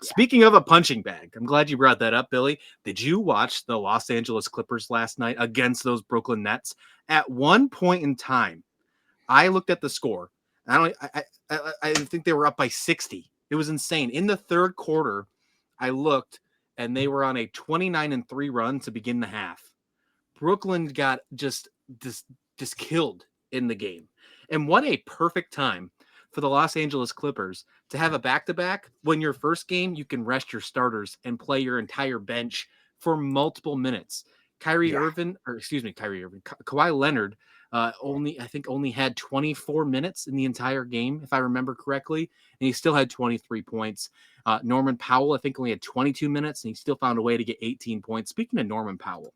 Speaking of a punching bag, I'm glad you brought that up, Billy. Did you watch the Los Angeles Clippers last night against those Brooklyn Nets? At one point in time, I looked at the score. I think they were up by 60. It was insane. In the third quarter, I looked and they were on a 29-3 run to begin the half. Brooklyn got just killed in the game. And what a perfect time for the Los Angeles Clippers to have a back-to-back when your first game you can rest your starters and play your entire bench for multiple minutes. Kawhi Leonard only had 24 minutes in the entire game, if I remember correctly, and he still had 23 points. Norman Powell, I think, only had 22 minutes, and he still found a way to get 18 points. Speaking of Norman Powell,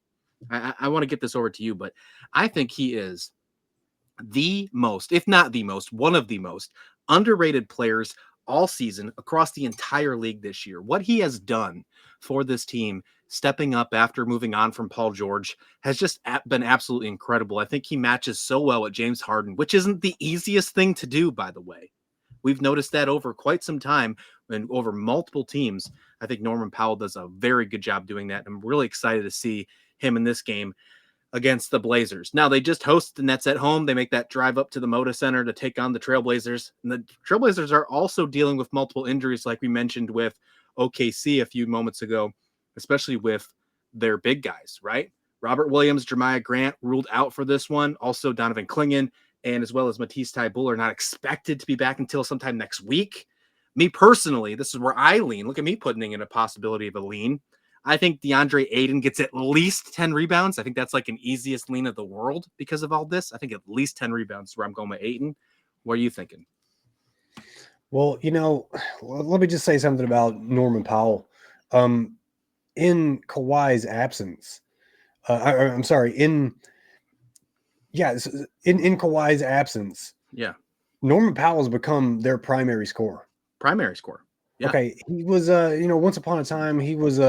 I want to get this over to you, but I think he is the most, if not the most, one of the most underrated players all season across the entire league this year. What he has done for this team, stepping up after moving on from Paul George, has just been absolutely incredible. I think he matches so well with James Harden, which isn't the easiest thing to do, by the way. We've noticed that over quite some time and over multiple teams. I think Norman Powell does a very good job doing that. I'm really excited to see him in this game against the Blazers. Now, they just host the Nets at home. They make that drive up to the Moda Center to take on the Trailblazers. And the Trailblazers are also dealing with multiple injuries, like we mentioned with OKC a few moments ago, especially with their big guys, right? Robert Williams, Jeremiah Grant ruled out for this one. Also, Donovan Clingan and as well as Matisse Thybulle are not expected to be back until sometime next week. Me personally, this is where I lean. Look at me putting in a possibility of a lean. I think DeAndre Ayton gets at least 10 rebounds. I think that's like an easiest lean of the world because of all this. I think at least 10 rebounds is where I'm going with Ayton. What are you thinking? Well, let me just say something about Norman Powell. In Kawhi's absence, I'm sorry, in Kawhi's absence, Norman Powell has become their primary scorer. Yeah. Okay, he was once upon a time he was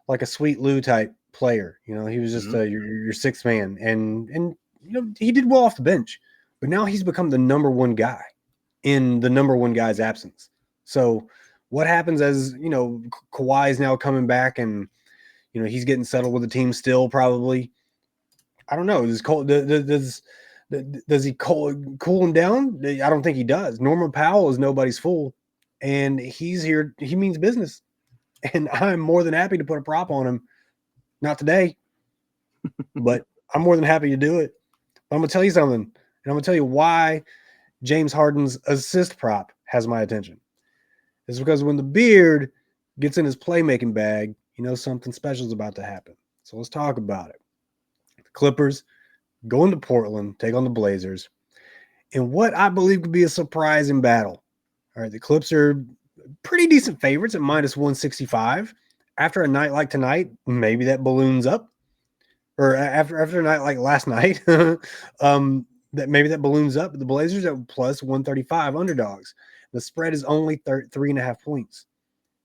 like a Sweet Lou type player. He was just your sixth man, and he did well off the bench, but now he's become the number one guy in the number one guy's absence. So what happens as Kawhi is now coming back and he's getting settled with the team still probably. I don't know. Does he cool him down? I don't think he does. Norman Powell is nobody's fool, and he's here. He means business, and I'm more than happy to put a prop on him. Not today, but I'm more than happy to do it. But I'm gonna tell you something, and I'm gonna tell you why James Harden's assist prop has my attention. It's because when the beard gets in his playmaking bag, something special is about to happen. So let's talk about it. The Clippers going to Portland, take on the Blazers, in what I believe could be a surprising battle. All right, the Clips are pretty decent favorites at minus 165. After a night like tonight, maybe that balloons up. Or after a night like last night, that balloons up. The Blazers at plus 135 underdogs. The spread is only 3.5 points.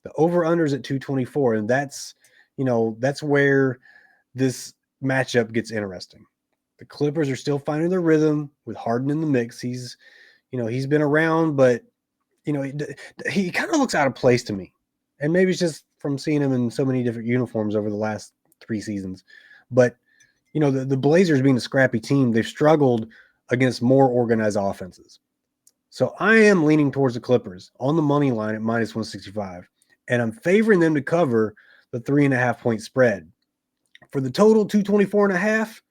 The over-under is at 224, and that's where this matchup gets interesting. The Clippers are still finding their rhythm with Harden in the mix. He's been around, but he kind of looks out of place to me. And maybe it's just from seeing him in so many different uniforms over the last 3 seasons. But the Blazers being a scrappy team, they've struggled against more organized offenses. So I am leaning towards the Clippers on the money line at minus 165, and I'm favoring them to cover the 3.5 point spread. For the total 224.5,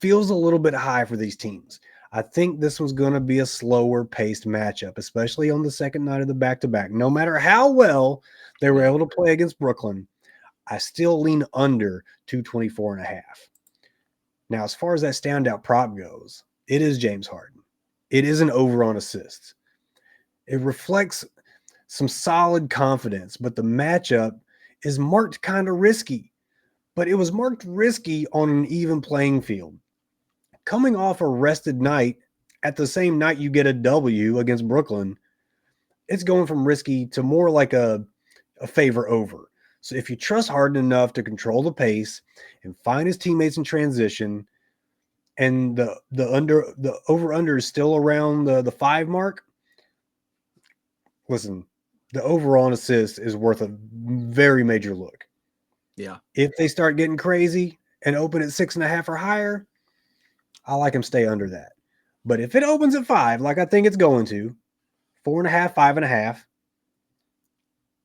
feels a little bit high for these teams. I think this was going to be a slower paced matchup, especially on the second night of the back-to-back. No matter how well they were able to play against Brooklyn, I still lean under 224.5. Now, as far as that standout prop goes, it is James Harden. It is an over on assists. It reflects some solid confidence, but the matchup is marked kind of risky. But it was marked risky on an even playing field. Coming off a rested night, at the same night you get a W against Brooklyn, it's going from risky to more like a favor over. So if you trust Harden enough to control the pace and find his teammates in transition, and the over under is still around the 5 mark, listen, the overall on assists is worth a very major look. Yeah. If they start getting crazy and open at 6.5 or higher, I like him stay under that. But if it opens at 5, like I think it's going to, 4.5, 5.5,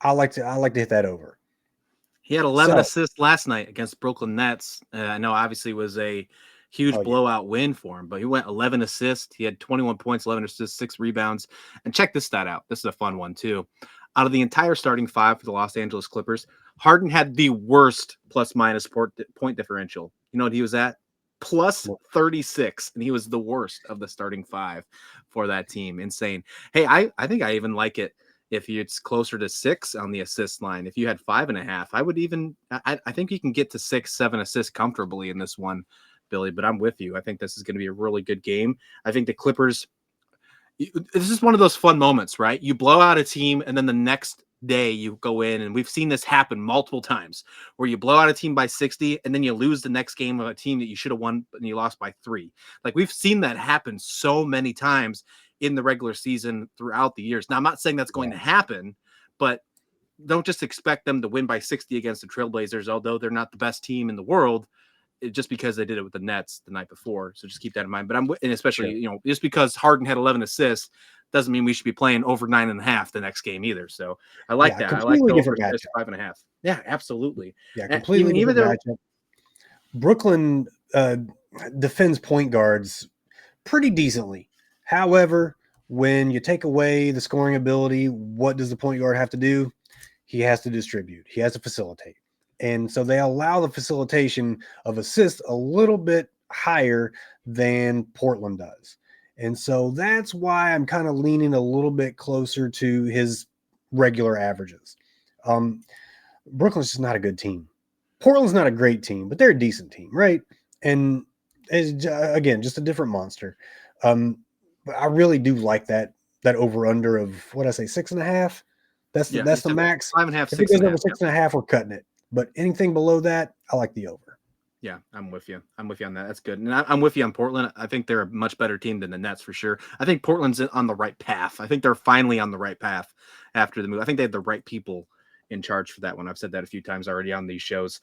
I like to hit that over. He had 11 So, assists last night against Brooklyn Nets. I know obviously it was a huge blowout win for him, but he went 11 assists. He had 21 points, 11 assists, 6 rebounds. And check this stat out. This is a fun one too. Out of the entire starting 5 for the Los Angeles Clippers, Harden had the worst plus minus point differential. You know what he was at? Plus 36, and he was the worst of the starting 5 for that team. Insane. Hey, I think I even like it if it's closer to 6 on the assist line. If you had 5.5, I would even, I think you can get to 6, 7 assists comfortably in this one, Billy, but I'm with you. I think this is going to be a really good game. I think the Clippers, this is one of those fun moments, right? You blow out a team and then the next day you go in, and we've seen this happen multiple times where you blow out a team by 60 and then you lose the next game of a team that you should have won and you lost by 3. Like, we've seen that happen so many times in the regular season throughout the years. Now, I'm not saying that's going to happen, but don't just expect them to win by 60 against the Trailblazers, although they're not the best team in the world, just because they did it with the Nets the night before. So just keep that in mind. But and especially, just because Harden had 11 assists doesn't mean we should be playing over 9.5 the next game either. So I like that. I like the over 5.5. Yeah, absolutely. Yeah, completely different matchup. Brooklyn defends point guards pretty decently. However, when you take away the scoring ability, what does the point guard have to do? He has to distribute. He has to facilitate. And so they allow the facilitation of assists a little bit higher than Portland does. And so that's why I'm kind of leaning a little bit closer to his regular averages. Brooklyn's just not a good team. Portland's not a great team, but they're a decent team, right? And again, just a different monster. But I really do like that over under of what I say 6.5. That's the max. 5.5. If it goes over 6.5, we're cutting it. But anything below that, I like the over. Yeah, I'm with you. I'm with you on that. That's good. And I'm with you on Portland. I think they're a much better team than the Nets for sure. I think Portland's on the right path. I think they're finally on the right path after the move. I think they have the right people in charge for that one. I've said that a few times already on these shows.